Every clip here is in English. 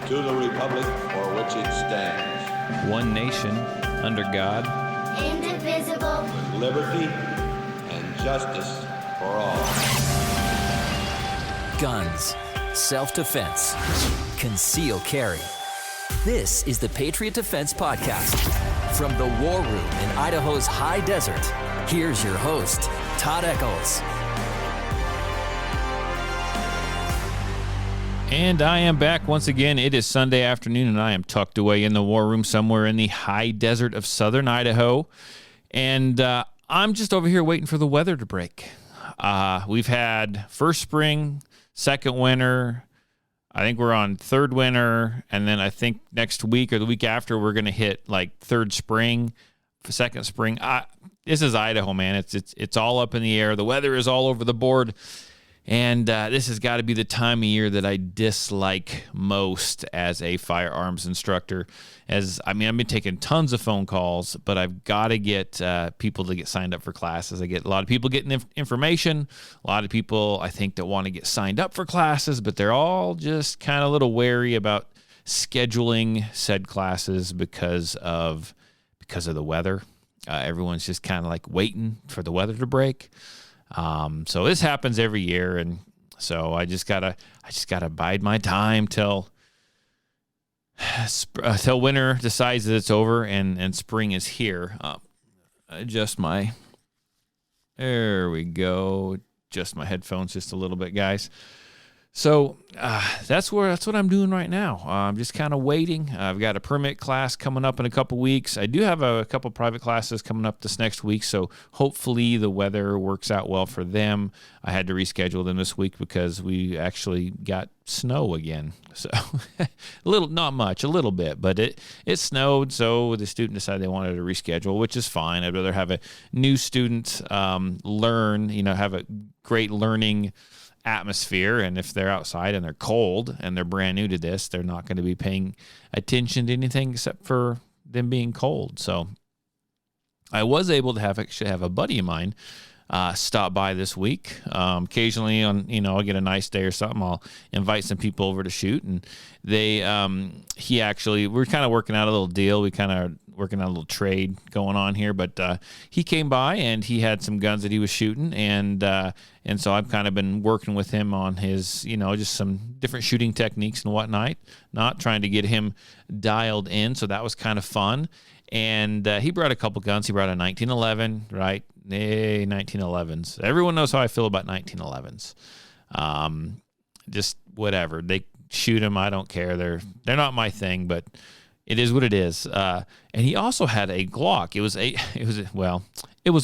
to the republic for which it stands, one nation, under God, indivisible, with liberty and justice for all. Guns, self-defense, concealed carry. This is the Patriot Defense Podcast. From the war room in Idaho's high desert, here's your host, Todd Echols. And I am back once again. It is Sunday afternoon, and I am tucked away in the war room somewhere in the high desert of southern Idaho. And I'm just over here waiting for the weather to break. We've had first spring, second winter. I think we're on third winter, and then I think next week or the week after we're going to hit like third spring, second spring. This is Idaho, man. It's all up in the air. The weather is all over the board. And this has got to be the time of year that I dislike most as a firearms instructor. I've been taking tons of phone calls, but I've got to get people to get signed up for classes. I get a lot of people getting information, a lot of people I think that want to get signed up for classes, but they're all just kind of a little wary about scheduling said classes because of the weather. Everyone's just kind of like waiting for the weather to break. So this happens every year, and so I just gotta bide my time till winter decides that it's over and spring is here. There we go. Adjust my headphones just a little bit, guys. So that's what I'm doing right now. I'm just kind of waiting. I've got a permit class coming up in a couple weeks. I do have a couple private classes coming up this next week, so hopefully the weather works out well for them. I had to reschedule them this week because we actually got snow again. So not much, a little bit, but it snowed, so the student decided they wanted to reschedule, which is fine. I'd rather have a new student learn, have a great learning atmosphere, and if they're outside and they're cold and they're brand new to this, they're not going to be paying attention to anything except for them being cold. So I was able to have a buddy of mine stop by this week. Occasionally I'll get a nice day or something, I'll invite some people over to shoot, and we're kind of working out a little deal. We kind of working on a little trade going on here, but he came by and he had some guns that he was shooting, and so I've kind of been working with him on his, just some different shooting techniques and whatnot, not trying to get him dialed in. So that was kind of fun. And he brought a couple guns. He brought a 1911, right? 1911s. Everyone knows how I feel about 1911s. Just whatever. They shoot them. I don't care. They're not my thing, but it is what it is. And he also had a Glock. It was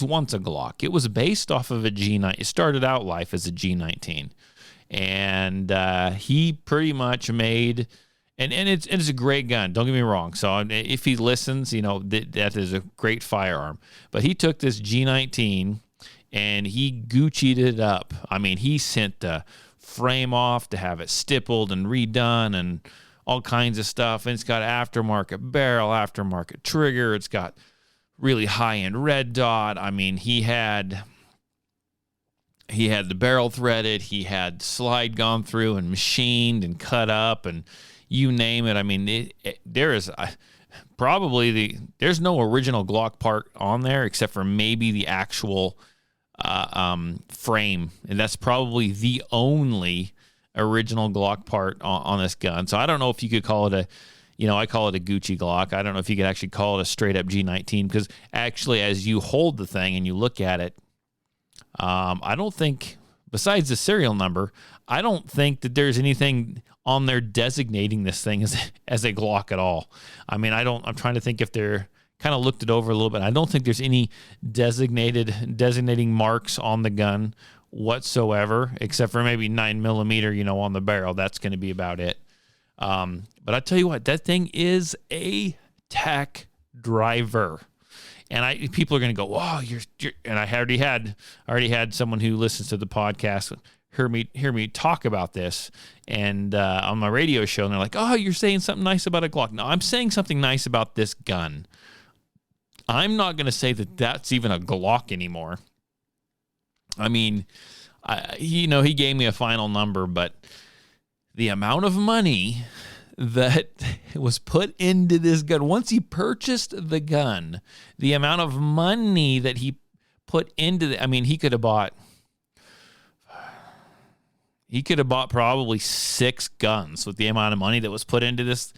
once a Glock. It was based off of a G9. It started out life as a G19. And he pretty much made, and it's a great gun. Don't get me wrong. So if he listens, that is a great firearm. But he took this G19 and he Gucci'd it up. I mean, he sent the frame off to have it stippled and redone and all kinds of stuff, and it's got aftermarket barrel, aftermarket trigger. It's got really high-end red dot. I mean, he had the barrel threaded. He had slide gone through and machined and cut up, and you name it. I mean, there's no original Glock part on there except for maybe the actual frame, and that's probably the only original Glock part on this gun. So I don't know if you could call it I call it a Gucci Glock. I don't know if you could actually call it a straight up G19, because actually as you hold the thing and you look at it, I don't think, besides the serial number, I don't think that there's anything on there designating this thing as a Glock at all. I mean, I'm trying to think if they're kind of looked it over a little bit. I don't think there's any designating marks on the gun whatsoever, except for maybe 9mm, on the barrel. That's going to be about it. But I tell you what, that thing is a tack driver. And people are going to go, "Wow, you're," and I already had someone who listens to the podcast hear me talk about this, and on my radio show, and they're like, "Oh, you're saying something nice about a Glock." No, I'm saying something nice about this gun. I'm not going to say that that's even a Glock anymore. I mean, he gave me a final number, but the amount of money that was put into this gun. Once he purchased the gun, the amount of money that he put into the, I mean, he could have bought probably 6 guns with the amount of money that was put into this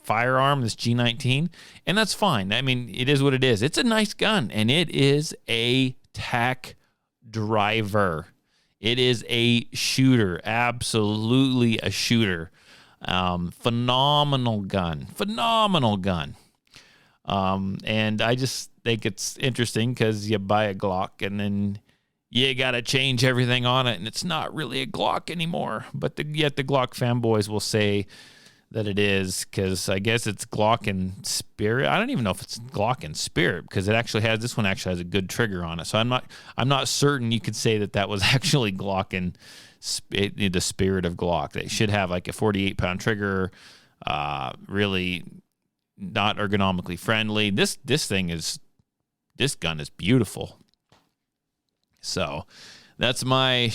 firearm, this G19, and that's fine. I mean, it is what it is. It's a nice gun, and it is a tack driver. It is a shooter, absolutely a shooter. Phenomenal gun. And I just think it's interesting because you buy a Glock and then you got to change everything on it, and it's not really a Glock anymore. But yet the Glock fanboys will say that it is, because I guess it's Glock in spirit. I don't even know if it's Glock in spirit, because this one actually has a good trigger on it. So I'm not certain you could say that was actually Glock in the spirit of Glock. They should have like a 48-pound trigger, really not ergonomically friendly. This gun is beautiful. So that's my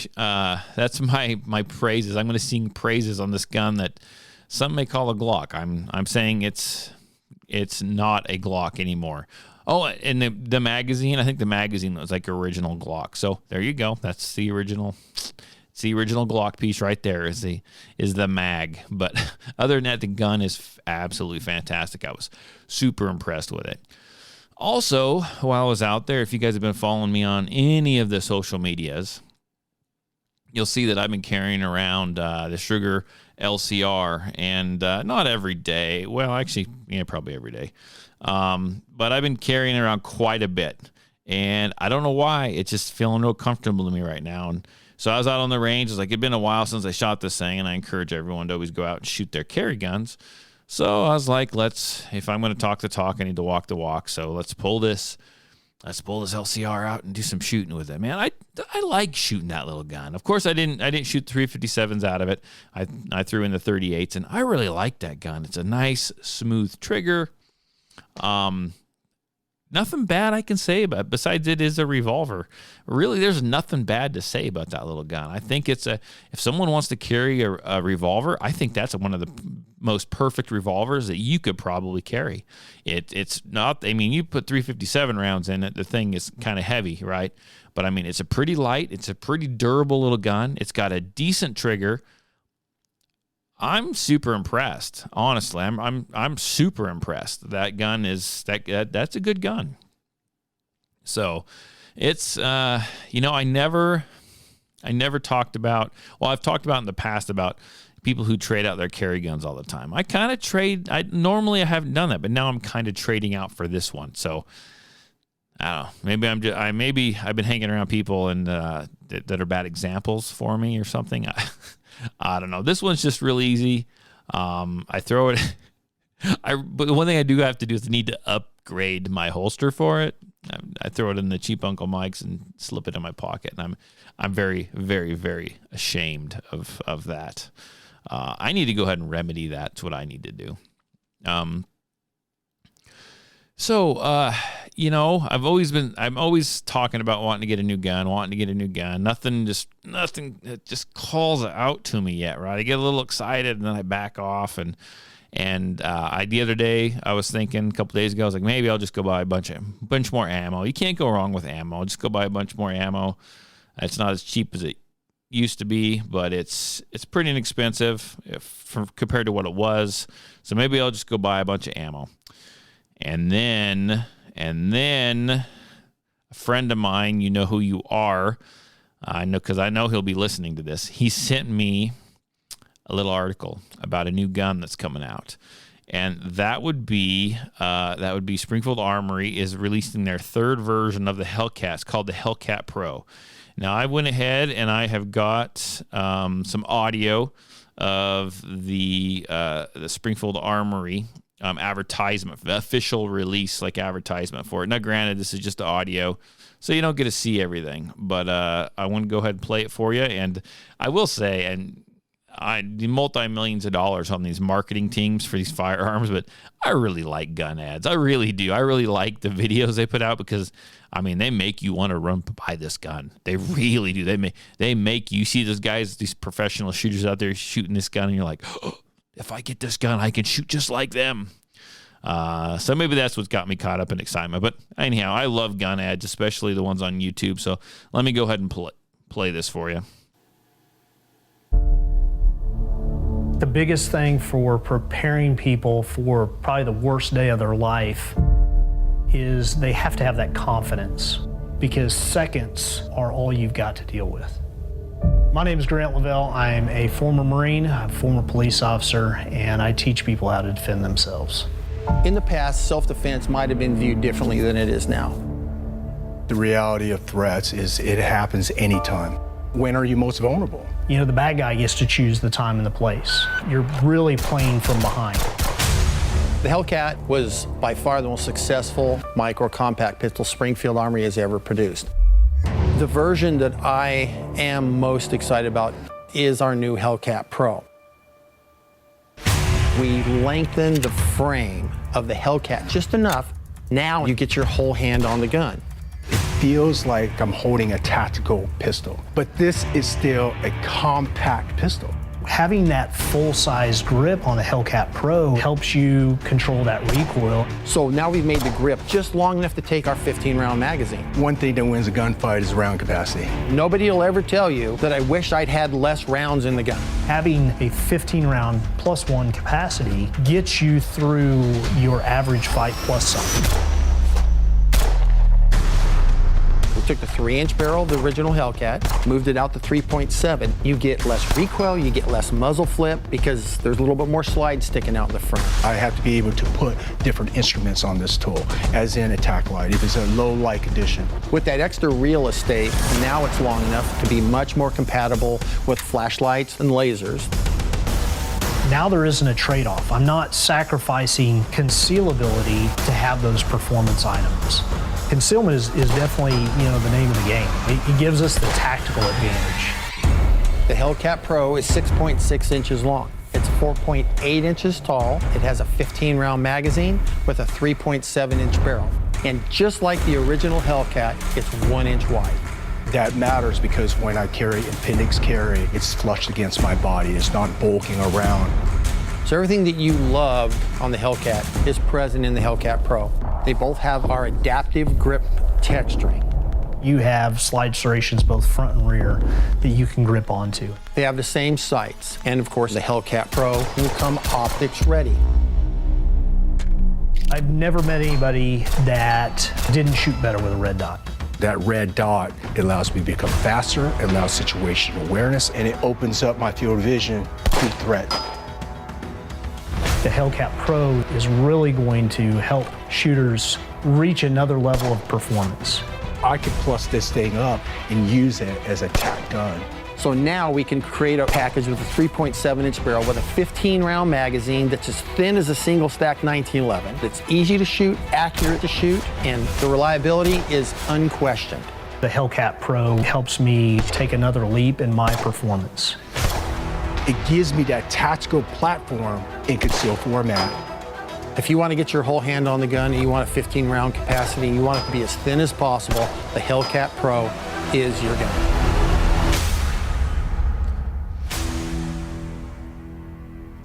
praises. I'm going to sing praises on this gun that some may call a Glock. I'm saying it's not a Glock anymore. Oh, and the magazine, I think the magazine was like original Glock. So there you go. That's the original. It's the original Glock piece right there. Is the mag. But other than that, the gun is absolutely fantastic. I was super impressed with it. Also, while I was out there, if you guys have been following me on any of the social medias, you'll see that I've been carrying around the Sugar LCR, and not every day. Well, actually, probably every day. But I've been carrying it around quite a bit, and I don't know why. It's just feeling real comfortable to me right now. And so I was out on the range. It's like it'd been a while since I shot this thing, and I encourage everyone to always go out and shoot their carry guns. So I was like, if I'm going to talk the talk, I need to walk the walk. So let's pull this LCR out and do some shooting with it, man. I like shooting that little gun. Of course, I didn't shoot 357s out of it. I threw in the 38s, and I really like that gun. It's a nice, smooth trigger. Nothing bad I can say about it, besides it is a revolver. Really, there's nothing bad to say about that little gun. I think if someone wants to carry a revolver, I think that's one of the most perfect revolvers that you could probably carry. It's not, I mean, you put 357 rounds in it, the thing is kind of heavy, right? But I mean, it's a pretty light, it's a pretty durable little gun. It's got a decent trigger. I'm super impressed. Honestly, I'm super impressed. That gun is that's a good gun. So it's I never talked about. Well, I've talked about in the past about people who trade out their carry guns all the time. I kind of trade. Normally I haven't done that, but now I'm kind of trading out for this one. So I don't know. Maybe I've been hanging around people and that are bad examples for me or something. I don't know. This one's just really easy. I throw it. But the one thing I do have to do is I need to upgrade my holster for it. I throw it in the cheap Uncle Mike's and slip it in my pocket, and I'm very, very, very ashamed of that. I need to go ahead and remedy that. That's what I need to do. So, I'm always talking about wanting to get a new gun, Nothing that just calls out to me yet, right? I get a little excited and then I back off. And the other day I was thinking, a couple days ago, I was like, maybe I'll just go buy a bunch more ammo. You can't go wrong with ammo. Just go buy a bunch more ammo. It's not as cheap as it used to be, but it's pretty inexpensive compared to what it was. So maybe I'll just go buy a bunch of ammo. And then a friend of mine, you know who you are, I know because I know he'll be listening to this. He sent me a little article about a new gun that's coming out, and that would be Springfield Armory is releasing their third version of the Hellcat. It's called the Hellcat Pro. Now I went ahead and I have got some audio of the Springfield Armory advertisement, the official release, like advertisement for it. Now, granted, this is just audio, so you don't get to see everything, but I want to go ahead and play it for you. And I will say, and the multi-millions of dollars on these marketing teams for these firearms, but I really like gun ads. I really do. I really like the videos they put out because, I mean, they make you want to run buy this gun. They really do. They make you see those guys, these professional shooters out there shooting this gun, and you're like, oh, if I get this gun, I can shoot just like them. So maybe that's what's got me caught up in excitement. But anyhow, I love gun ads, especially the ones on YouTube. So let me go ahead and play this for you. The biggest thing for preparing people for probably the worst day of their life is they have to have that confidence, because seconds are all you've got to deal with. My name is Grant Lavelle. I'm a former Marine, a former police officer, and I teach people how to defend themselves. In the past, self-defense might have been viewed differently than it is now. The reality of threats is it happens anytime. When are you most vulnerable? You know, the bad guy gets to choose the time and the place. You're really playing from behind. The Hellcat was by far the most successful micro-compact pistol Springfield Armory has ever produced. The version that I am most excited about is our new Hellcat Pro. We lengthened the frame of the Hellcat just enough. Now you get your whole hand on the gun. It feels like I'm holding a tactical pistol, but this is still a compact pistol. Having that full-size grip on the Hellcat Pro helps you control that recoil. So now we've made the grip just long enough to take our 15-round magazine. One thing that wins a gunfight is round capacity. Nobody will ever tell you that I wish I'd had less rounds in the gun. Having a 15-round plus one capacity gets you through your average fight plus something. We took the 3-inch barrel of the original Hellcat, moved it out to 3.7. You get less recoil, you get less muzzle flip, because there's a little bit more slide sticking out in the front. I have to be able to put different instruments on this tool, as in a tack light, if it's a low light condition. With that extra real estate, now it's long enough to be much more compatible with flashlights and lasers. Now there isn't a trade-off. I'm not sacrificing concealability to have those performance items. Concealment is definitely, the name of the game. It gives us the tactical advantage. The Hellcat Pro is 6.6 inches long. It's 4.8 inches tall. It has a 15-round magazine with a 3.7-inch barrel. And just like the original Hellcat, it's 1 inch wide. That matters because when I carry appendix carry, it's flushed against my body. It's not bulking around. So everything that you loved on the Hellcat is present in the Hellcat Pro. They both have our adaptive grip texturing. You have slide serrations both front and rear that you can grip onto. They have the same sights. And of course, the Hellcat Pro will come optics ready. I've never met anybody that didn't shoot better with a red dot. That red dot allows me to become faster, it allows situational awareness, and it opens up my field of vision to threat. The Hellcat Pro is really going to help shooters reach another level of performance. I could plus this thing up and use it as a tack gun. So now we can create a package with a 3.7-inch barrel with a 15-round magazine that's as thin as a single-stack 1911. It's easy to shoot, accurate to shoot, and the reliability is unquestioned. The Hellcat Pro helps me take another leap in my performance. It gives me that tactical platform in concealed format. If you want to get your whole hand on the gun and you want a 15-round capacity, you want it to be as thin as possible, the Hellcat Pro is your gun.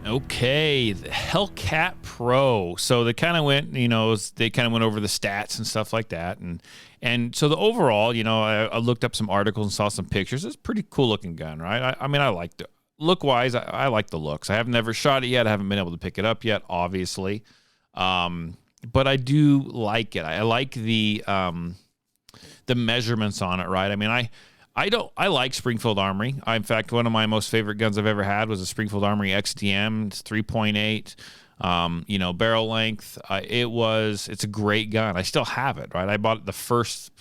Okay, the Hellcat Pro. So they kind of went, over the stats and stuff like that. And so the overall, I looked up some articles and saw some pictures. It's a pretty cool looking gun, right? I liked it. Look-wise, I like the looks. I have never shot it yet. I haven't been able to pick it up yet, obviously. But I do like it. I like the measurements on it, right? I mean, I like Springfield Armory. In fact, one of my most favorite guns I've ever had was a Springfield Armory XDM. It's 3.8. Barrel length. It's a great gun. I still have it, right? I bought it the first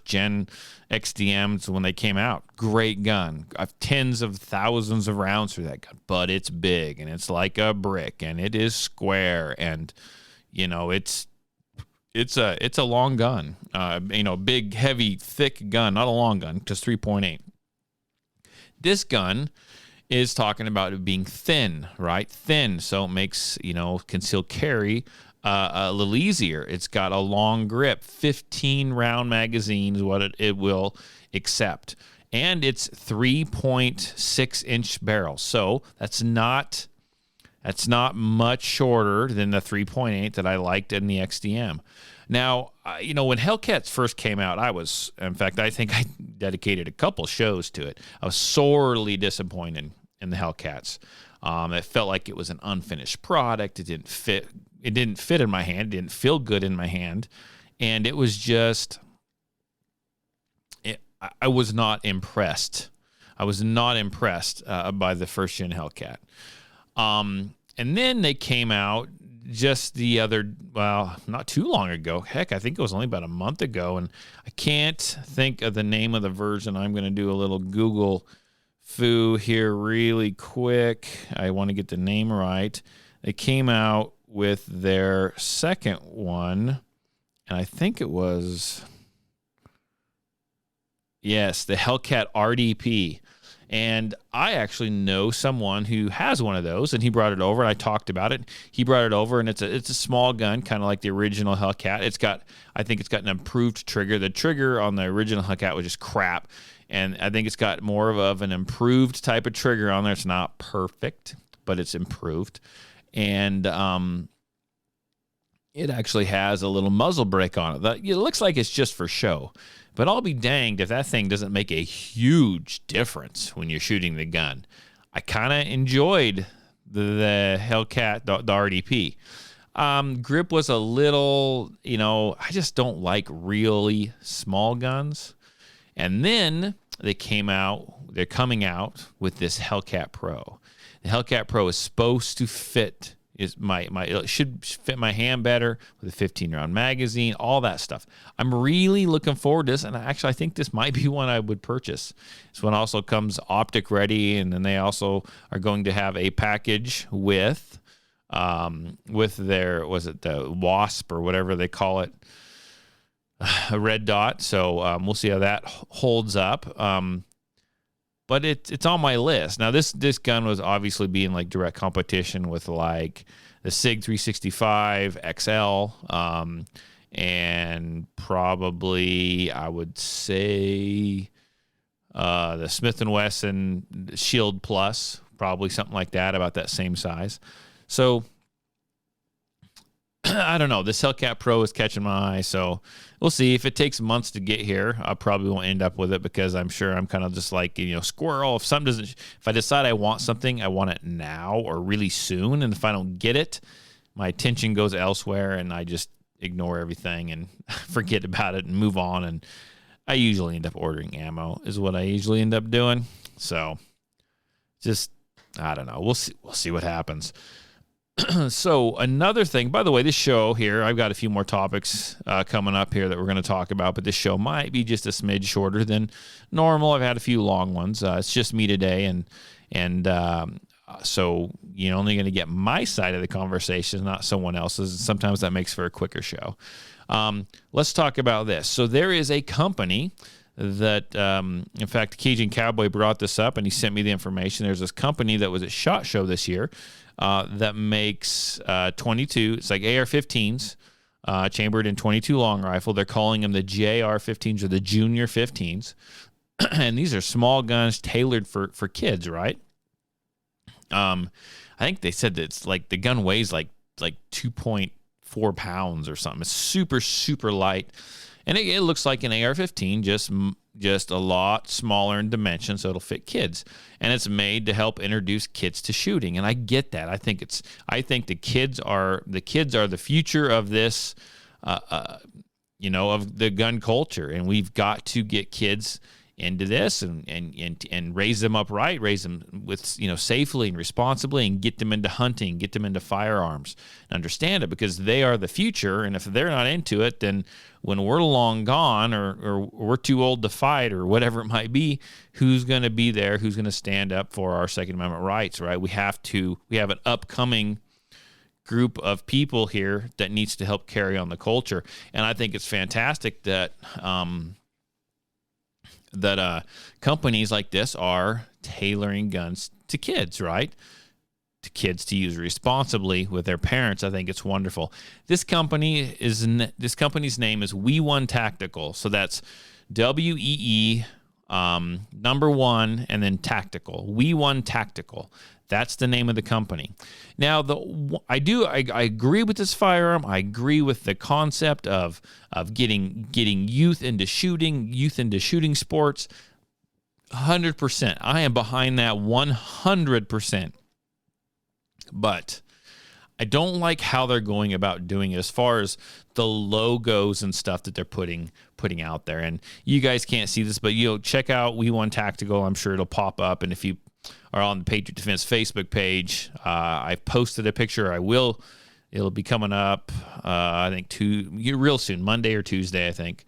gen XDMs when they came out. Great gun. I have tens of thousands of rounds through that gun, but it's big and it's like a brick and it is square and, it's a long gun. Big, heavy, thick gun, not a long gun, just 3.8. This gun is talking about it being thin, right? Thin, so it makes, concealed carry a little easier. It's got a long grip, 15-round magazine is what it will accept. And it's 3.6-inch barrel. So that's not That's not much shorter than the 3.8 that I liked in the XDM. Now, when Hellcats first came out, in fact, I think I dedicated a couple shows to it. I was sorely disappointed in the Hellcats. It felt like it was an unfinished product. It didn't fit. It didn't fit in my hand. It didn't feel good in my hand. And it was just, I was not impressed. I was not impressed by the first gen Hellcat. And then they came out just not too long ago. Heck, I think it was only about a month ago, and I can't think of the name of the version. I'm going to do a little Google foo here really quick. I want to get the name right. They came out with their second one, and I think it was, yes, the Hellcat RDP. And I actually know someone who has one of those, and he brought it over, and I talked about it. He brought it over, and it's a small gun, kind of like the original Hellcat. I think it's got an improved trigger. The trigger on the original Hellcat was just crap, and I think it's got more of an improved type of trigger on there. It's not perfect, but it's improved. And it actually has a little muzzle brake on it. It looks like it's just for show. But I'll be danged if that thing doesn't make a huge difference when you're shooting the gun. I kind of enjoyed the Hellcat, the RDP. Grip was a little, I just don't like really small guns. And then they're coming out with this Hellcat Pro. The Hellcat Pro is supposed to fit. It should fit my hand better with a 15-round magazine, all that stuff. I'm really looking forward to this, and actually I think this might be one I would purchase. This one also comes optic ready, and then they also are going to have a package with their, was it the Wasp or whatever they call it, a red dot. So we'll see how that holds up. But it's on my list. Now, this gun was obviously being like direct competition with like the SIG 365 XL, and probably I would say the Smith & Wesson Shield Plus, probably something like that, about that same size. So I don't know. This Hellcat Pro is catching my eye, so we'll see. If it takes months to get here, I probably won't end up with it, because I'm sure I'm kind of just like, squirrel. If I decide I want something, I want it now or really soon, and if I don't get it, my attention goes elsewhere, and I just ignore everything and forget about it and move on. And I usually end up ordering ammo, is what I usually end up doing. So just, I don't know. We'll see what happens. So another thing, by the way, this show here, I've got a few more topics coming up here that we're going to talk about, but this show might be just a smidge shorter than normal. I've had a few long ones. It's just me today, and so you're only going to get my side of the conversation, not someone else's. Sometimes that makes for a quicker show. Let's talk about this. So there is a company that, in fact, Cajun Cowboy brought this up, and he sent me the information. There's this company that was at SHOT Show this year that makes 22. It's like AR-15s, chambered in 22 long rifle. They're calling them the JR-15s, or the Junior 15s. And these are small guns tailored for kids, right? I think they said that it's like the gun weighs like 2.4 pounds or something. It's super, super light. And it looks like an AR-15, just a lot smaller in dimension, so it'll fit kids. And it's made to help introduce kids to shooting. And I get that. I think the kids are the future of this, of the gun culture. And we've got to get kids into this and raise them up right, raise them with, safely and responsibly, and get them into hunting, get them into firearms, and understand it, because they are the future. And if they're not into it, then when we're long gone, or we're too old to fight, or whatever it might be, who's going to be there? Who's going to stand up for our Second Amendment rights, right? We have an upcoming group of people here that needs to help carry on the culture. And I think it's fantastic that companies like this are tailoring guns to kids, right? To kids to use responsibly with their parents. I think it's wonderful. This company's name is We One Tactical. So that's WEEONE number one, and then Tactical. We One Tactical. That's the name of the company. Now, I agree with this firearm. I agree with the concept of getting youth into shooting sports. 100%. I am behind that 100%. But I don't like how they're going about doing it as far as the logos and stuff that they're putting out there. And you guys can't see this, but check out We One Tactical. I'm sure it'll pop up. And if you are on the Patriot Defense Facebook page, I've posted a picture. It'll be coming up, I think, real soon, Monday or Tuesday, I think.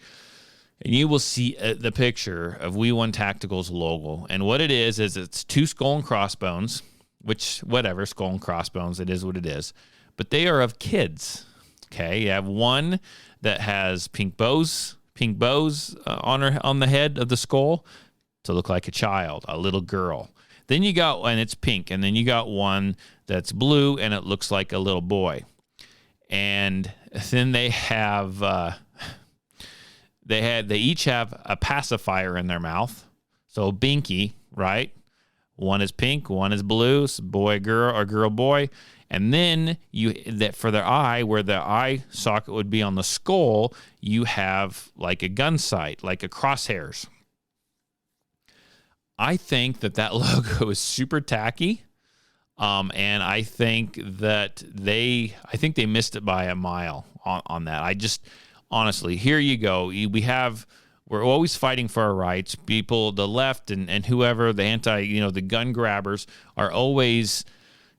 And you will see the picture of We One Tactical's logo. And what it is it's two skull and crossbones, which, whatever, skull and crossbones, it is what it is. But they are of kids, okay? You have one that has pink bows on the head of the skull to look like a child, a little girl. Then you got, and it's pink, and then you got one that's blue, and it looks like a little boy. And then they have, they each have a pacifier in their mouth. So binky, right? One is pink, one is blue, so boy, girl, or girl, boy. And then for their eye, where the eye socket would be on the skull, you have like a gun sight, like a crosshairs. I think that logo is super tacky, and I think that they missed it by a mile on that. I just, honestly, here you go. We're always fighting for our rights. People, the left and whoever, the gun grabbers are always,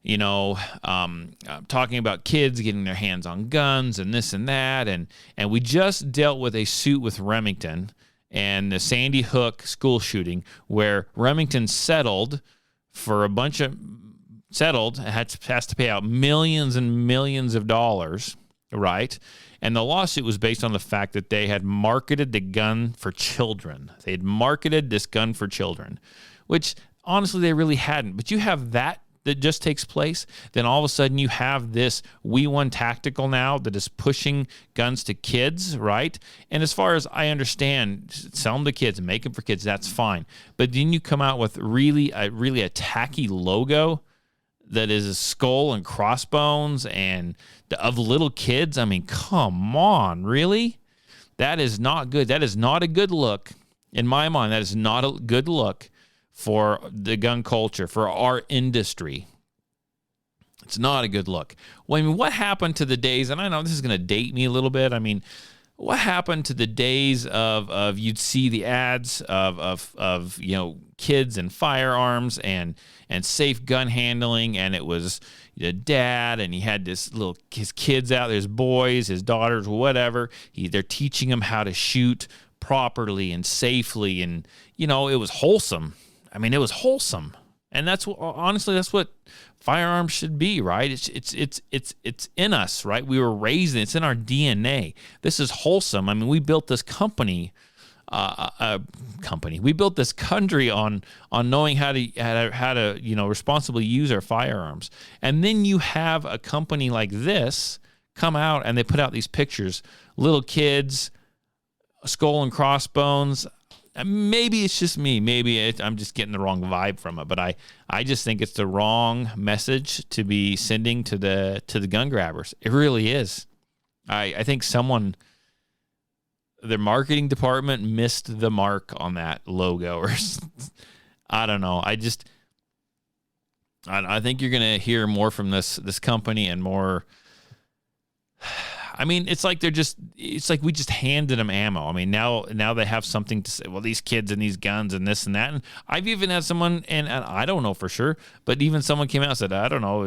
talking about kids getting their hands on guns and this and that. And we just dealt with a suit with Remington and the Sandy Hook school shooting, where Remington has to pay out millions and millions of dollars, right? And the lawsuit was based on the fact that they had marketed the gun for children. They had marketed this gun for children, which honestly they really hadn't. But you have that just takes place, then all of a sudden you have this We One Tactical now that is pushing guns to kids, right? And as far as I understand, sell them to kids and make them for kids, that's fine. But then you come out with really a tacky logo that is a skull and crossbones and of little kids. I mean, come on, really? That is not good. That is not a good look. In my mind, that is not a good look for the gun culture, for our industry. It's not a good look. Well, I mean, what happened to the days, and I know this is going to date me a little bit, I mean, what happened to the days of you'd see the ads of kids and firearms and safe gun handling, and it was the dad, and he had his kids out, his boys, his daughters, whatever. They're teaching them how to shoot properly and safely, and it was wholesome. I mean, it was wholesome, and that's what firearms should be, right? It's in us, right? We were raised in, it's in our DNA. This is wholesome. I mean, we built this company. We built this country on knowing how to responsibly use our firearms. And then you have a company like this come out and they put out these pictures, little kids, skull and crossbones. Maybe it's just me. Maybe I'm just getting the wrong vibe from it. But I just think it's the wrong message to be sending to the gun grabbers. It really is. I think their marketing department missed the mark on that logo, or I don't know. I think you're gonna hear more from this company and more. I mean, it's like we just handed them ammo. I mean, now they have something to say. Well, these kids and these guns and this and that. And I've even had someone, and I don't know for sure, but even someone came out and said, I don't know,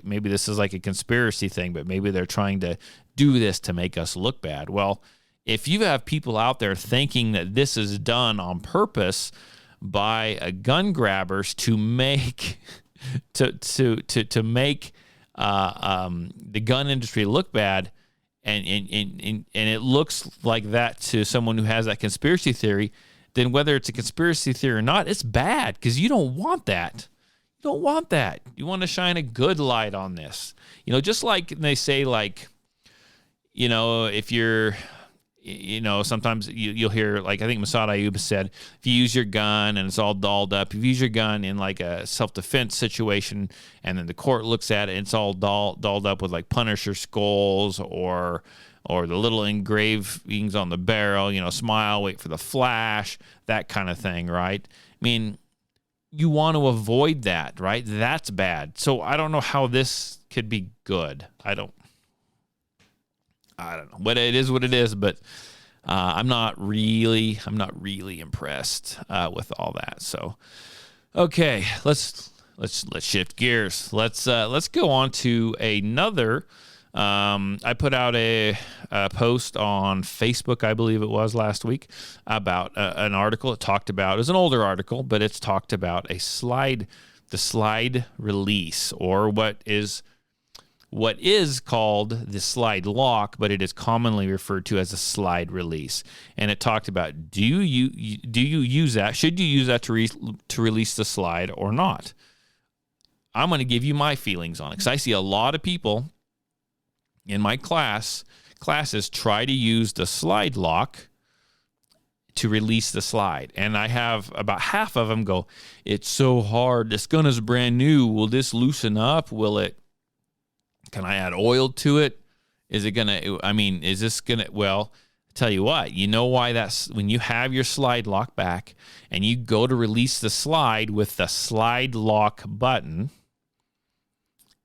maybe this is like a conspiracy thing, but maybe they're trying to do this to make us look bad. Well, if you have people out there thinking that this is done on purpose by gun grabbers to make to make the gun industry look bad, and it looks like that to someone who has that conspiracy theory, then whether it's a conspiracy theory or not, it's bad, because you don't want that. You don't want that. You want to shine a good light on this. Just like they say, like, if you're sometimes you'll hear, like I think Masad Ayub said, if you use your gun and it's all dolled up, if you use your gun in like a self-defense situation and then the court looks at it and it's all dolled up with like Punisher skulls or the little engravings on the barrel, smile, wait for the flash, that kind of thing, right? I mean, you want to avoid that, right? That's bad. So I don't know how this could be good. I don't know. But it is what it is. But I'm not really impressed with all that. So, okay, let's shift gears. Let's go on to another. I put out a post on Facebook, I believe it was last week, about an article. It was an older article, but it's talked about the slide release, or what is called the slide lock, but it is commonly referred to as a slide release. And it talked about, do you use that? Should you use that to release the slide or not? I'm going to give you my feelings on it, because I see a lot of people in my classes try to use the slide lock to release the slide. And I have about half of them go, it's so hard. This gun is brand new. Will this loosen up? Can I add oil to it? Is this going to, well, tell you what, you know why that's, when you have your slide lock back and you go to release the slide with the slide lock button,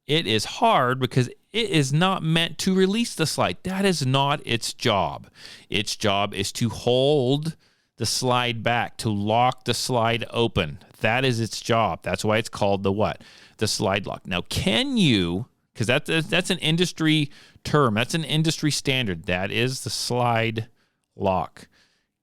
it is hard because it is not meant to release the slide. That is not its job. Its job is to hold the slide back, to lock the slide open. That is its job. That's why it's called the slide lock. Now, can you, because that's an industry term, that's an industry standard, that is the slide lock.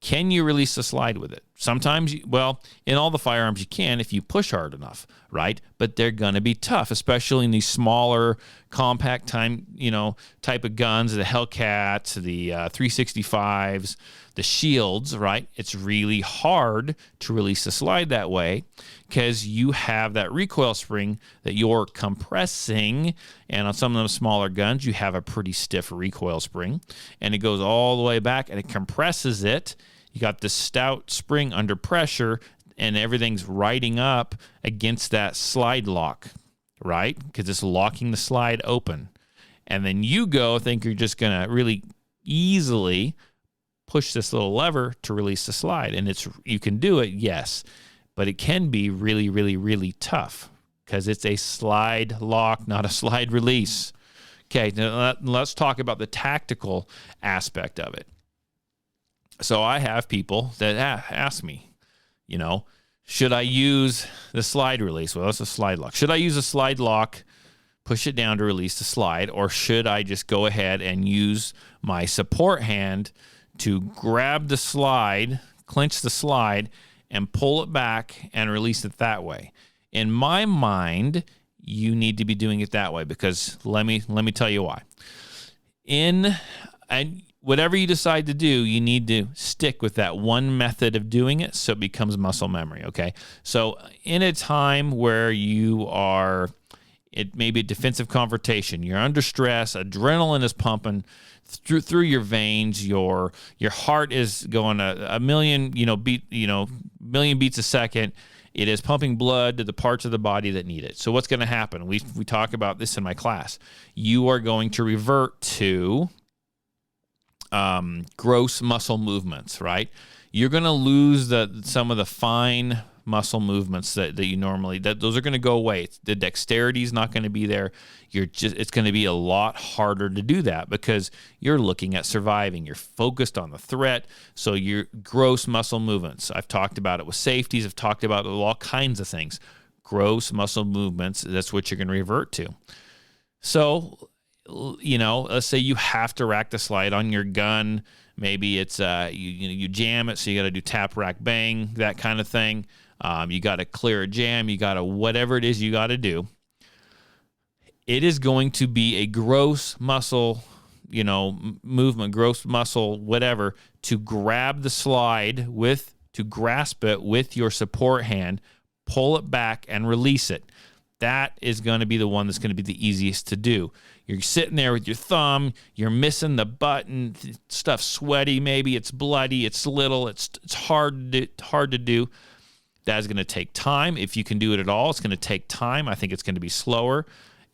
Can you release the slide with it? Sometimes, in all the firearms you can if you push hard enough, right? But they're going to be tough, especially in these smaller, compact type of guns, the Hellcats, the 365s, the Shields, right? It's really hard to release the slide that way because you have that recoil spring that you're compressing, and on some of those smaller guns, you have a pretty stiff recoil spring, and it goes all the way back, and it compresses it. You got this stout spring under pressure, and everything's riding up against that slide lock, right? Because it's locking the slide open. And then you think you're just going to really easily push this little lever to release the slide. And you can do it, yes, but it can be really, really, really tough because it's a slide lock, not a slide release. Okay, now let's talk about the tactical aspect of it. So I have people that ask me, should I use the slide release? Well, that's a slide lock. Should I use a slide lock, push it down to release the slide, or should I just go ahead and use my support hand to grab the slide, clench the slide, and pull it back and release it that way? In my mind, you need to be doing it that way because let me tell you why. Whatever you decide to do, you need to stick with that one method of doing it so it becomes muscle memory, okay? So in a time where you are, it may be a defensive confrontation, you're under stress, adrenaline is pumping through your veins, your heart is going a million, million beats a second. It is pumping blood to the parts of the body that need it. So what's going to happen? We talk about this in my class. You are going to revert to gross muscle movements, right? You're going to lose some of the fine muscle movements that you normally, those are going to go away. The dexterity is not going to be there. It's going to be a lot harder to do that because you're looking at surviving. You're focused on the threat. So your gross muscle movements, I've talked about it with safeties. I've talked about it with all kinds of things. Gross muscle movements, that's what you're going to revert to. So, let's say you have to rack the slide on your gun. Maybe it's you jam it, so you got to do tap, rack, bang, that kind of thing. You got to clear a jam. You got to whatever it is you got to do. It is going to be a gross muscle, movement, gross muscle, whatever, to grab the slide to grasp it with your support hand, pull it back, and release it. That is going to be the one that's going to be the easiest to do. You're sitting there with your thumb, you're missing the button, stuff's sweaty, maybe it's bloody, it's little, it's hard to do. That is going to take time. If you can do it at all, it's going to take time. I think it's going to be slower,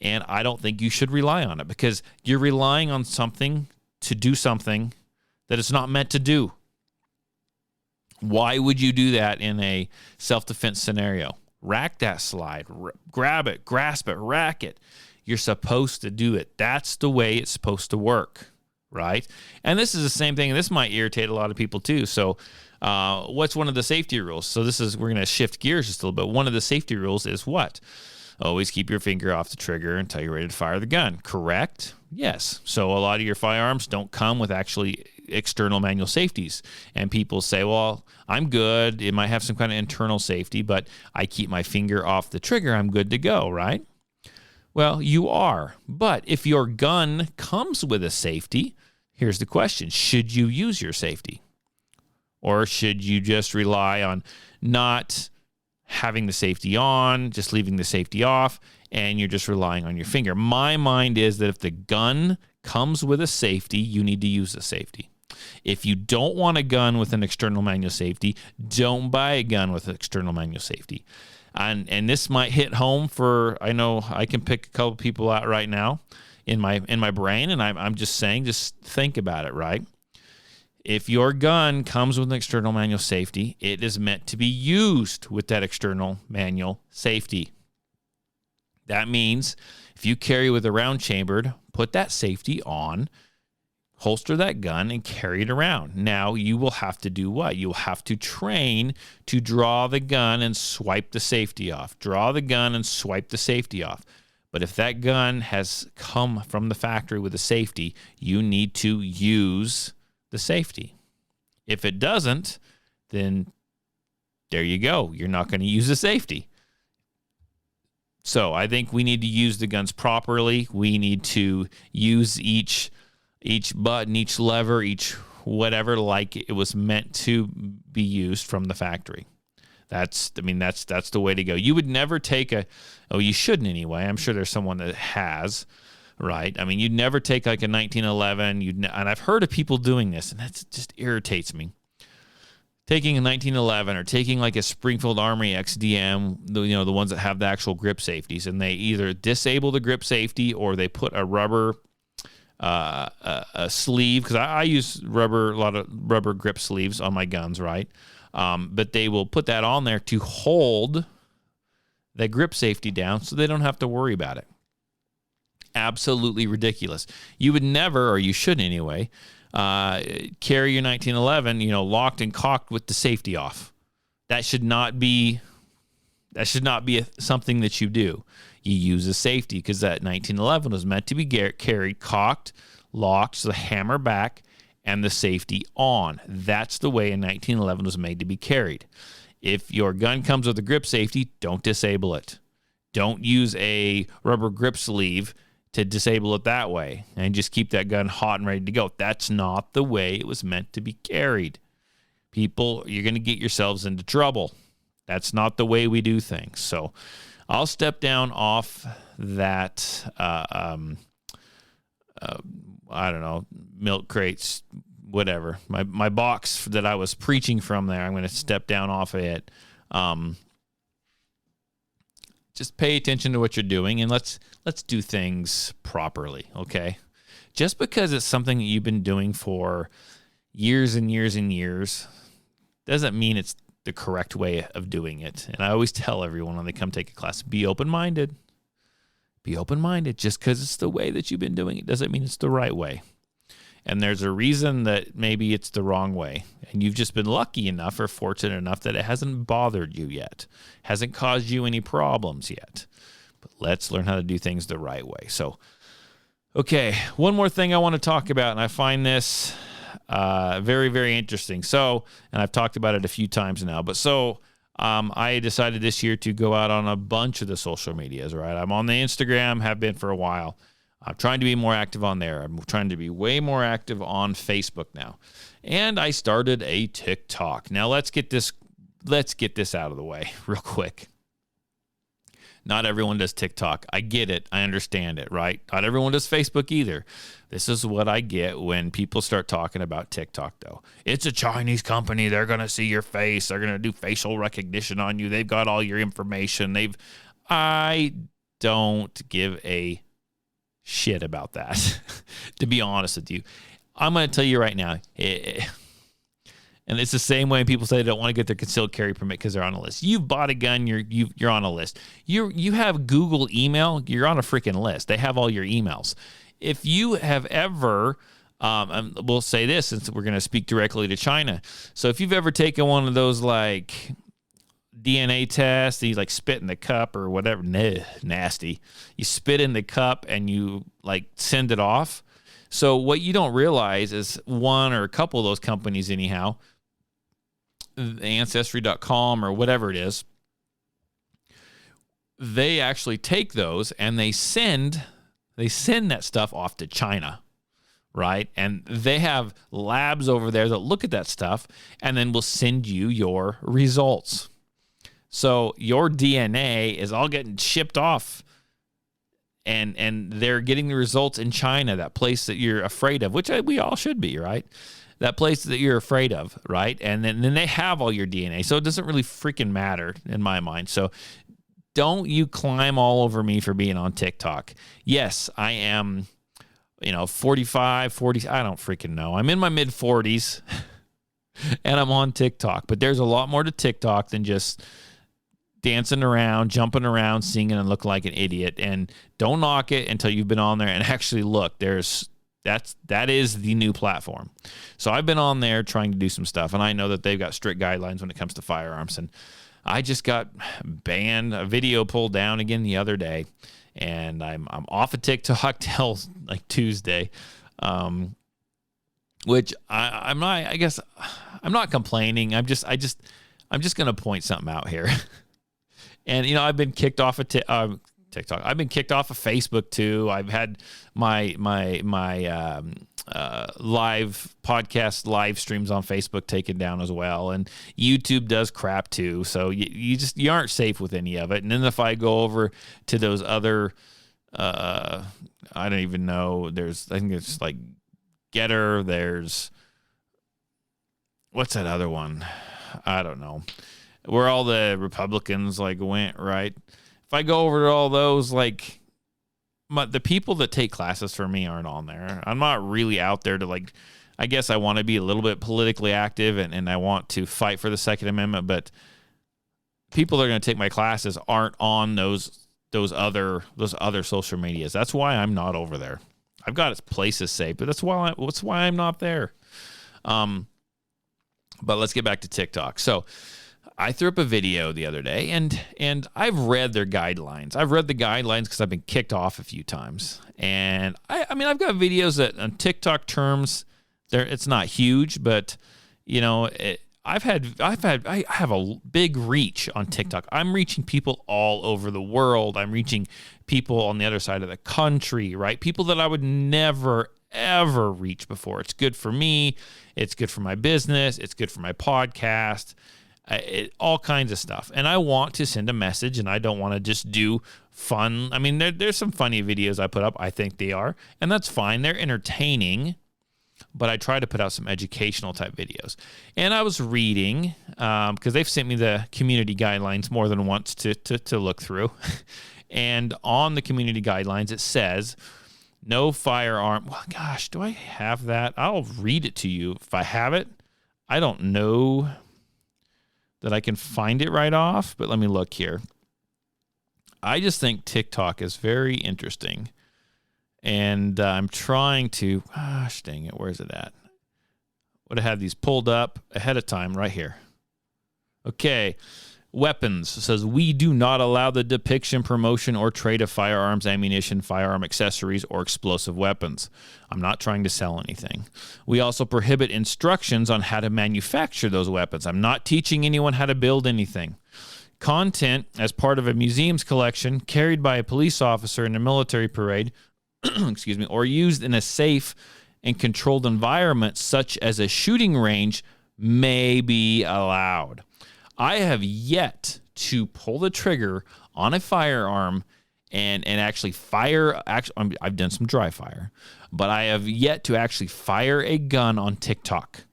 and I don't think you should rely on it because you're relying on something to do something that it's not meant to do. Why would you do that in a self-defense scenario? Rack that slide, grab it, grasp it, rack it. You're supposed to do it. That's the way it's supposed to work, right? And this is the same thing, and this might irritate a lot of people too. So what's one of the safety rules? So we're going to shift gears just a little bit. One of the safety rules is what? Always keep your finger off the trigger until you're ready to fire the gun, correct? Yes. So a lot of your firearms don't come with actually external manual safeties. And people say, well, I'm good. It might have some kind of internal safety, but I keep my finger off the trigger. I'm good to go, right? Well, you are. But if your gun comes with a safety, here's the question. Should you use your safety? Or should you just rely on not having the safety on, just leaving the safety off, and you're just relying on your finger? My mind is that if the gun comes with a safety, you need to use the safety. If you don't want a gun with an external manual safety, don't buy a gun with an external manual safety. And this might hit home for, I know I can pick a couple people out right now in my brain, and I'm just saying, just think about it, right? If your gun comes with an external manual safety, it is meant to be used with that external manual safety. That means if you carry with a round chambered, put that safety on, holster that gun, and carry it around. Now, you will have to do what? You'll have to train to draw the gun and swipe the safety off. Draw the gun and swipe the safety off. But if that gun has come from the factory with a safety, you need to use the safety. If it doesn't, then there you go. You're not going to use the safety. So I think we need to use the guns properly. We need to use each button, each lever, each whatever like it was meant to be used from the factory. That's the way to go. You would never take you shouldn't anyway. I'm sure there's someone that has, right? I mean, you'd never take like a 1911, and I've heard of people doing this, and that just irritates me. Taking a 1911 or taking like a Springfield Armory XDM, the ones that have the actual grip safeties, and they either disable the grip safety or they put a rubber a sleeve, because I use a lot of rubber grip sleeves on my guns, right? But they will put that on there to hold the grip safety down so they don't have to worry about it. Absolutely ridiculous. You would never, or you shouldn't anyway, carry your 1911, locked and cocked with the safety off. That should not be something that you do. You use a safety because that 1911 was meant to be carried cocked, locked, so the hammer back and the safety on. That's the way a 1911 was made to be carried. If your gun comes with a grip safety, don't disable it. Don't use a rubber grip sleeve to disable it that way and just keep that gun hot and ready to go. That's not the way it was meant to be carried. People, you're going to get yourselves into trouble. That's not the way we do things. So I'll step down off that, I don't know, milk crates, whatever. My box that I was preaching from there, I'm going to step down off of it. Just pay attention to what you're doing, and let's do things properly, okay? Just because it's something that you've been doing for years and years and years doesn't mean it's the correct way of doing it. And I always tell everyone when they come take a class, be open-minded. Be open-minded. Just because it's the way that you've been doing it doesn't mean it's the right way. And there's a reason that maybe it's the wrong way. And you've just been lucky enough or fortunate enough that it hasn't bothered you yet. Hasn't caused you any problems yet. But let's learn how to do things the right way. So, okay, one more thing I want to talk about, and I find this very, very interesting. So, and I've talked about it a few times now, but I decided this year to go out on a bunch of the social medias, right? I'm on the Instagram, have been for a while. I'm trying to be more active on there. I'm trying to be way more active on Facebook now. And I started a TikTok. Now let's get this out of the way real quick. Not everyone does TikTok. I get it. I understand it, right? Not everyone does Facebook either. This is what I get when people start talking about TikTok, though. It's a Chinese company. They're going to see your face. They're going to do facial recognition on you. They've got all your information. I don't give a shit about that, to be honest with you. I'm going to tell you right now, and it's the same way people say they don't want to get their concealed carry permit because they're on a list. You've bought a gun, you're on a list. You have Google email, you're on a freaking list. They have all your emails. If you have ever, and we'll say this since we're going to speak directly to China. So if you've ever taken one of those like DNA tests, you like spit in the cup or whatever, nasty. You spit in the cup and you like send it off. So what you don't realize is one or a couple of those companies anyhow, Ancestry.com or whatever it is, they actually take those and they send that stuff off to China, right? And they have labs over there that look at that stuff and then will send you your results. So your DNA is all getting shipped off and they're getting the results in China, that place that you're afraid of, which we all should be, right? That place that you're afraid of, right? And then they have all your DNA. So it doesn't really freaking matter in my mind. So don't you climb all over me for being on TikTok. Yes, I am, 45, 40, I don't freaking know. I'm in my mid 40s and I'm on TikTok, but there's a lot more to TikTok than just dancing around, jumping around, singing and looking like an idiot. And don't knock it until you've been on there and actually look. That is the new platform. So I've been on there trying to do some stuff, and I know that they've got strict guidelines when it comes to firearms. And I just got banned, a video pulled down again the other day, and I'm off of TikTok till like Tuesday, which I'm not. I guess I'm not complaining. I'm just gonna point something out here. And I've been kicked off of TikTok. I've been kicked off of Facebook too. I've had my live podcast live streams on Facebook taken down as well, and YouTube does crap too. So you aren't safe with any of it. And then if I go over to those other, I don't even know. I think it's like Getter. There's what's that other one? I don't know. Where all the Republicans went, right? If I go over to all those, the people that take classes for me aren't on there. I'm not really out there to I guess I want to be a little bit politically active and I want to fight for the Second Amendment, but people that are going to take my classes aren't on those other social medias. That's why I'm not over there. I've got places saved, but that's why I'm not there. But let's get back to TikTok. So I threw up a video the other day, and I've read their guidelines. I've read the guidelines because I've been kicked off a few times. And I mean, I've got videos that on TikTok terms, it's not huge, but I have a big reach on TikTok. I'm reaching people all over the world. I'm reaching people on the other side of the country, right? People that I would never ever reach before. It's good for me. It's good for my business. It's good for my podcast. All kinds of stuff. And I want to send a message, and I don't want to just do fun. I mean, there's some funny videos I put up. I think they are, and that's fine. They're entertaining, but I try to put out some educational type videos. And I was reading, because they've sent me the community guidelines more than once to look through. And on the community guidelines, it says no firearm. Well, gosh, do I have that? I'll read it to you if I have it. I don't know that I can find it right off, but let me look here. I just think TikTok is very interesting, and I'm trying to, gosh dang it, where's it at? Would have had these pulled up ahead of time right here. Okay, weapons. It says, we do not allow the depiction, promotion, or trade of firearms, ammunition, firearm accessories, or explosive weapons. I'm not trying to sell anything. We also prohibit instructions on how to manufacture those weapons. I'm not teaching anyone how to build anything. Content as part of a museum's collection, carried by a police officer in a military parade, excuse me, or used in a safe and controlled environment such as a shooting range may be allowed. I have yet to pull the trigger on a firearm and actually fire. Actually, I've done some dry fire, but I have yet to actually fire a gun on TikTok.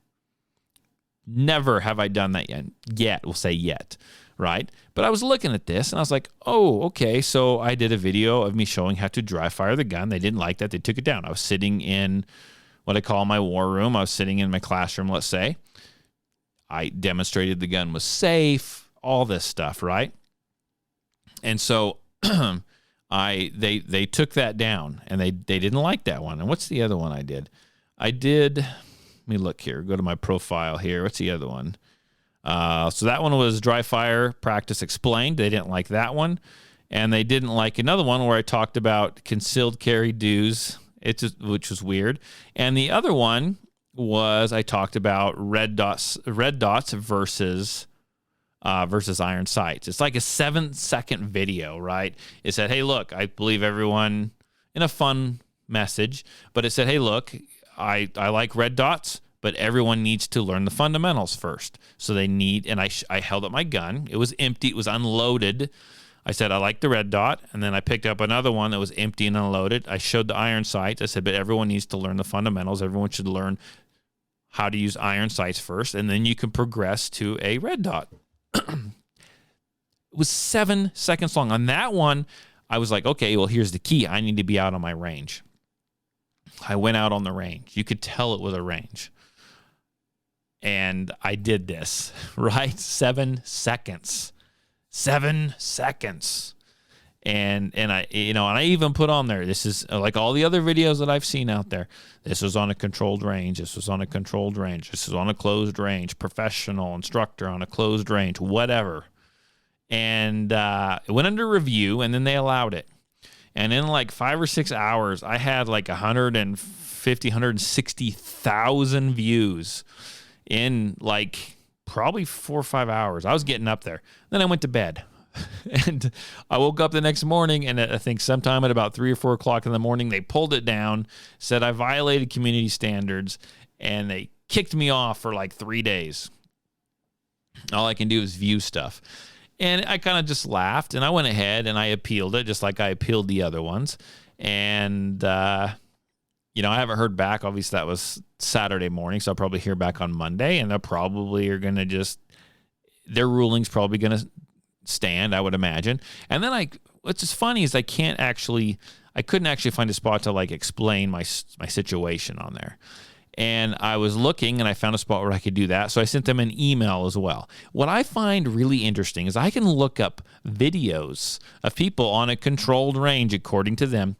Never have I done that yet. We'll say yet, right? But I was looking at this and I was like, oh, okay. So I did a video of me showing how to dry fire the gun. They didn't like that. They took it down. I was sitting in what I call my war room. I was sitting in my classroom, let's say. I demonstrated the gun was safe, all this stuff, right? And so they took that down, and they didn't like that one. And what's the other one I did? Let me look here. Go to my profile here. What's the other one? So that one was dry fire practice explained. They didn't like that one. And they didn't like another one where I talked about concealed carry dues, which was weird. And the other one was I talked about red dots versus iron sights. It's like a 7-second video, right? It said, hey, look, I believe everyone, in a fun message, but it said, hey, look, I like red dots, but everyone needs to learn the fundamentals first. So they need, and I held up my gun. It was empty. It was unloaded. I said, I like the red dot. And then I picked up another one that was empty and unloaded. I showed the iron sights. I said, but everyone needs to learn the fundamentals. Everyone should learn how to use iron sights first, and then you can progress to a red dot. It was 7 seconds long. On that one, I was like, okay, well, here's the key. I need to be out on my range. I went out on the range. You could tell it was a range. And I did this, right? 7 seconds. 7 seconds. And I even put on there, this is like all the other videos that I've seen out there. This was on a controlled range. This was on a controlled range. This is on a closed range. Professional instructor on a closed range, whatever. And it went under review, and then they allowed it. And in like 5 or 6 hours, I had like 160,000 views in like probably 4 or 5 hours. I was getting up there. Then I went to bed. And I woke up the next morning, and I think sometime at about 3 or 4 o'clock in the morning, they pulled it down, said I violated community standards, and they kicked me off for like 3 days. All I can do is view stuff. And I kind of just laughed, and I went ahead and I appealed it, just like I appealed the other ones. And, I haven't heard back. Obviously, that was Saturday morning, so I'll probably hear back on Monday, and they're probably are going to their ruling's probably going to stand, I would imagine. And then what's just funny is I couldn't actually find a spot to like explain my situation on there. And I was looking, and I found a spot where I could do that. So I sent them an email as well. What I find really interesting is I can look up videos of people on a controlled range, according to them,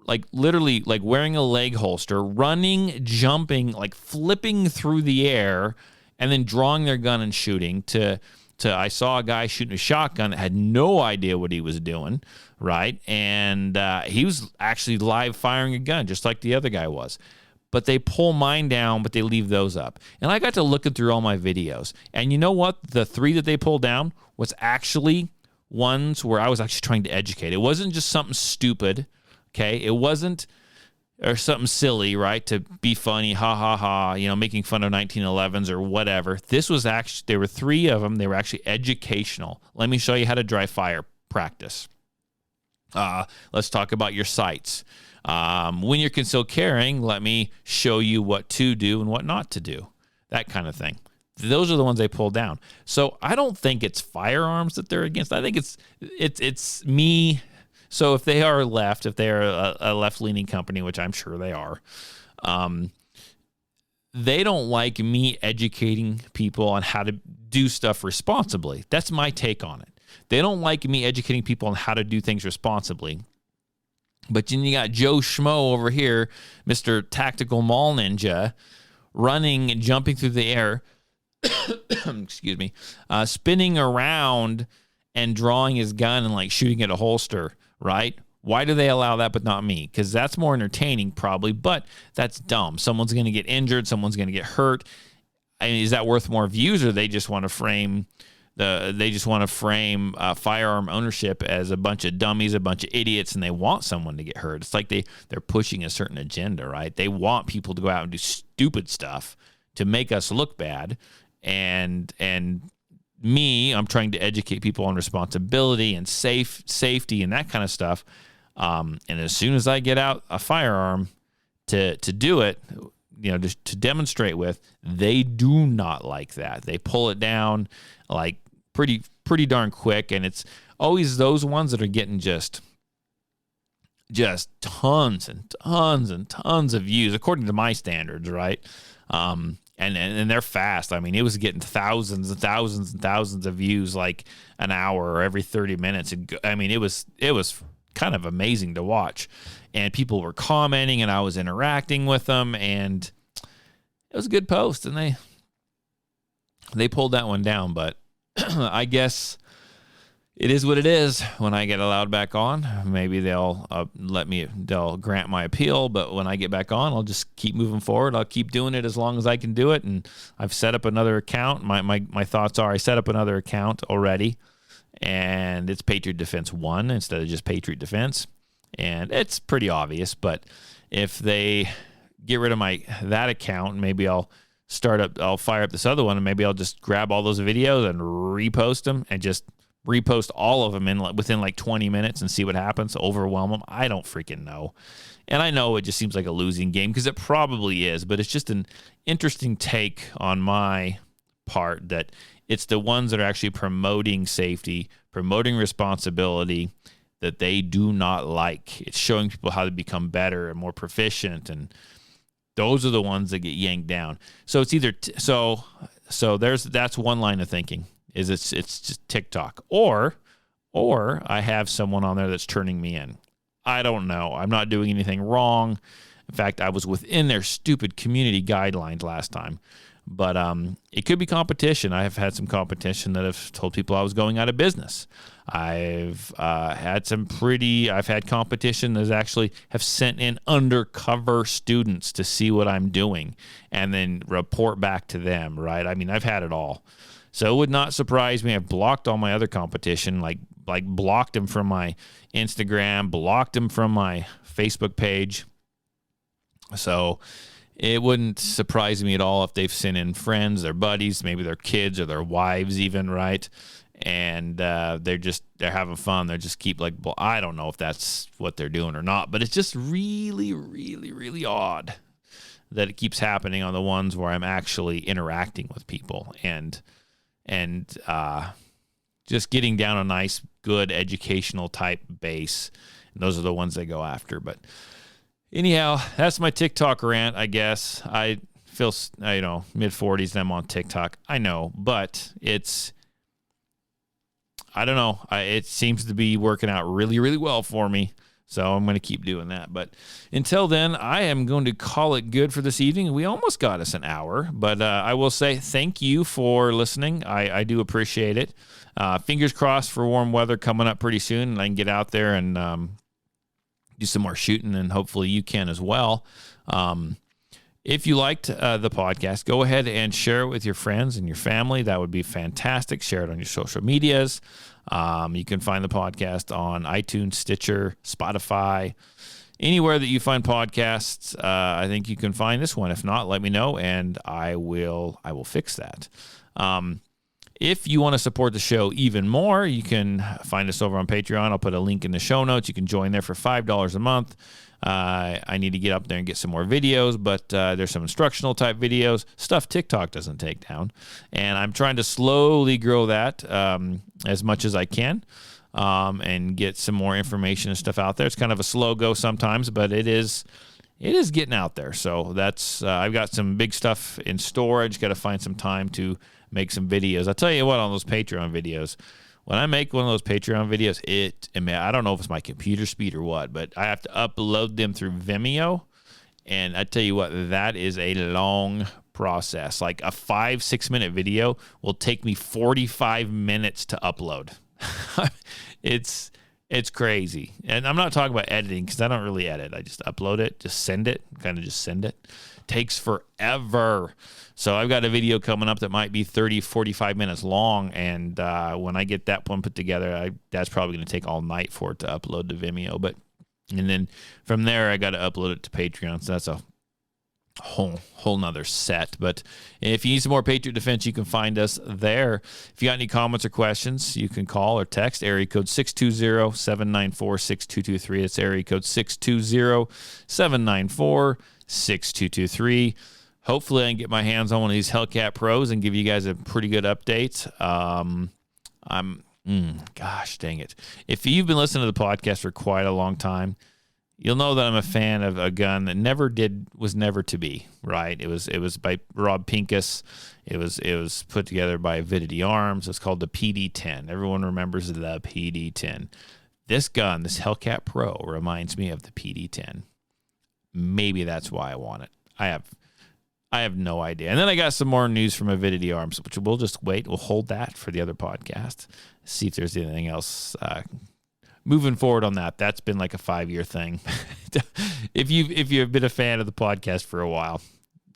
like literally like wearing a leg holster, running, jumping, like flipping through the air, and then drawing their gun and shooting I saw a guy shooting a shotgun that had no idea what he was doing, right? And he was actually live firing a gun, just like the other guy was. But they pull mine down, but they leave those up. And I got to looking through all my videos. And you know what? The 3 that they pulled down was actually ones where I was actually trying to educate. It wasn't just something stupid, okay? It wasn't or something silly, right, to be funny, ha, ha, ha, making fun of 1911s or whatever. This was actually, there were 3 of them. They were actually educational. Let me show you how to dry fire practice. Let's talk about your sights. When you're concealed carrying, let me show you what to do and what not to do, that kind of thing. Those are the ones they pulled down. So I don't think it's firearms that they're against. I think it's me. So if they are left, if they are a left-leaning company, which I'm sure they are, they don't like me educating people on how to do stuff responsibly. That's my take on it. They don't like me educating people on how to do things responsibly. But then you got Joe Schmo over here, Mr. Tactical Mall Ninja, running and jumping through the air, excuse me, spinning around and drawing his gun and like shooting at a holster, right? Why do they allow that but not me? Because that's more entertaining probably, but that's dumb. Someone's going to get injured. Someone's going to get hurt. I mean, is that worth more views, or they just want to frame firearm ownership as a bunch of dummies, a bunch of idiots, and they want someone to get hurt? It's like they're pushing a certain agenda, right? They want people to go out and do stupid stuff to make us look bad and I'm trying to educate people on responsibility and safety and that kind of stuff. And as soon as I get out a firearm to do it, just to demonstrate with, they do not like that. They pull it down like pretty darn quick, and it's always those ones that are getting just tons and tons and tons of views according to my standards, right? And they're fast. I mean, it was getting thousands and thousands and thousands of views like an hour or every 30 minutes. I mean, it was kind of amazing to watch, and people were commenting, and I was interacting with them, and it was a good post, and they pulled that one down, but I guess it is what it is. When I get allowed back on, maybe they'll they'll grant my appeal, but when I get back on, I'll just keep moving forward. I'll keep doing it as long as I can do it, and I've set up another account. My thoughts are I set up another account already, and it's Patriot Defense 1 instead of just Patriot Defense, and it's pretty obvious, but if they get rid of that account, maybe I'll fire up this other one, and maybe I'll just grab all those videos and repost them and just repost all of them within like 20 minutes and see what happens, overwhelm them. I don't freaking know. And I know it just seems like a losing game, because it probably is, but it's just an interesting take on my part that it's the ones that are actually promoting safety, promoting responsibility, that they do not like. It's showing people how to become better and more proficient, and those are the ones that get yanked down. So it's either that's one line of thinking, is it's just TikTok, or I have someone on there that's turning me in. I don't know. I'm not doing anything wrong. In fact, I was within their stupid community guidelines last time. But it could be competition. I have had some competition that have told people I was going out of business. I've had competition that actually have sent in undercover students to see what I'm doing and then report back to them, right? I mean, I've had it all. So it would not surprise me. I've blocked all my other competition, like blocked them from my Instagram, blocked them from my Facebook page. So it wouldn't surprise me at all if they've sent in friends, their buddies, maybe their kids or their wives even, right? And they're having fun. They just keep I don't know if that's what they're doing or not, but it's just really, really, really odd that it keeps happening on the ones where I'm actually interacting with people and just getting down a nice, good educational type base. And those are the ones they go after. But anyhow, that's my TikTok rant, I guess. I feel, mid-40s and I'm on TikTok. I know, but I don't know. It seems to be working out really, really well for me. So I'm going to keep doing that. But until then, I am going to call it good for this evening. We almost got us an hour, but I will say thank you for listening. I do appreciate it. Fingers crossed for warm weather coming up pretty soon, and I can get out there and do some more shooting, and hopefully you can as well. If you liked the podcast, go ahead and share it with your friends and your family. That would be fantastic. Share it on your social medias. You can find the podcast on iTunes, Stitcher, Spotify, anywhere that you find podcasts. I think you can find this one. If not, let me know, and I will fix that. If you want to support the show even more, you can find us over on Patreon. I'll put a link in the show notes. You can join there for $5 a month. I need to get up there and get some more videos, but there's some instructional type videos, stuff TikTok doesn't take down. And I'm trying to slowly grow that as much as I can and get some more information and stuff out there. It's kind of a slow go sometimes, but it is getting out there. So that's I've got some big stuff in store. I just got to find some time to make some videos. I'll tell you what, on those Patreon videos, when I make one of those Patreon videos, I don't know if it's my computer speed or what, but I have to upload them through Vimeo. And I tell you what, that is a long process. Like a 5-6 minute video will take me 45 minutes to upload. It's crazy. And I'm not talking about editing, because I don't really edit. I just upload it, just send it. Takes forever. So I've got a video coming up that might be 30, 45 minutes long, and when I get that one put together, that's probably going to take all night for it to upload to Vimeo. And then from there, I got to upload it to Patreon, so that's a whole nother set. But if you need some more Patriot Defense, you can find us there. If you got any comments or questions, you can call or text area code 620-794-6223. It's area code 620-794-6223. Hopefully I can get my hands on one of these Hellcat Pros and give you guys a pretty good update. Gosh dang it. If you've been listening to the podcast for quite a long time, you'll know that I'm a fan of a gun that was never to be, right? It was by Rob Pincus. It was put together by Avidity Arms. It's called the PD-10. Everyone remembers the PD-10. This gun, this Hellcat Pro, reminds me of the PD-10. Maybe that's why I want it. I have no idea. And then I got some more news from Avidity Arms, which we'll just wait. We'll hold that for the other podcast. See if there's anything else moving forward on that. That's been like a 5-year thing. If you've been a fan of the podcast for a while,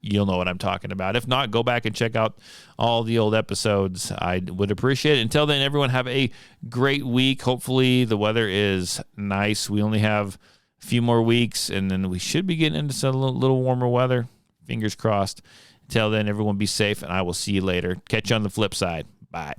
you'll know what I'm talking about. If not, go back and check out all the old episodes. I would appreciate it. Until then, everyone have a great week. Hopefully the weather is nice. We only have a few more weeks, and then we should be getting into some little warmer weather. Fingers crossed. Until then, everyone be safe, and I will see you later. Catch you on the flip side. Bye.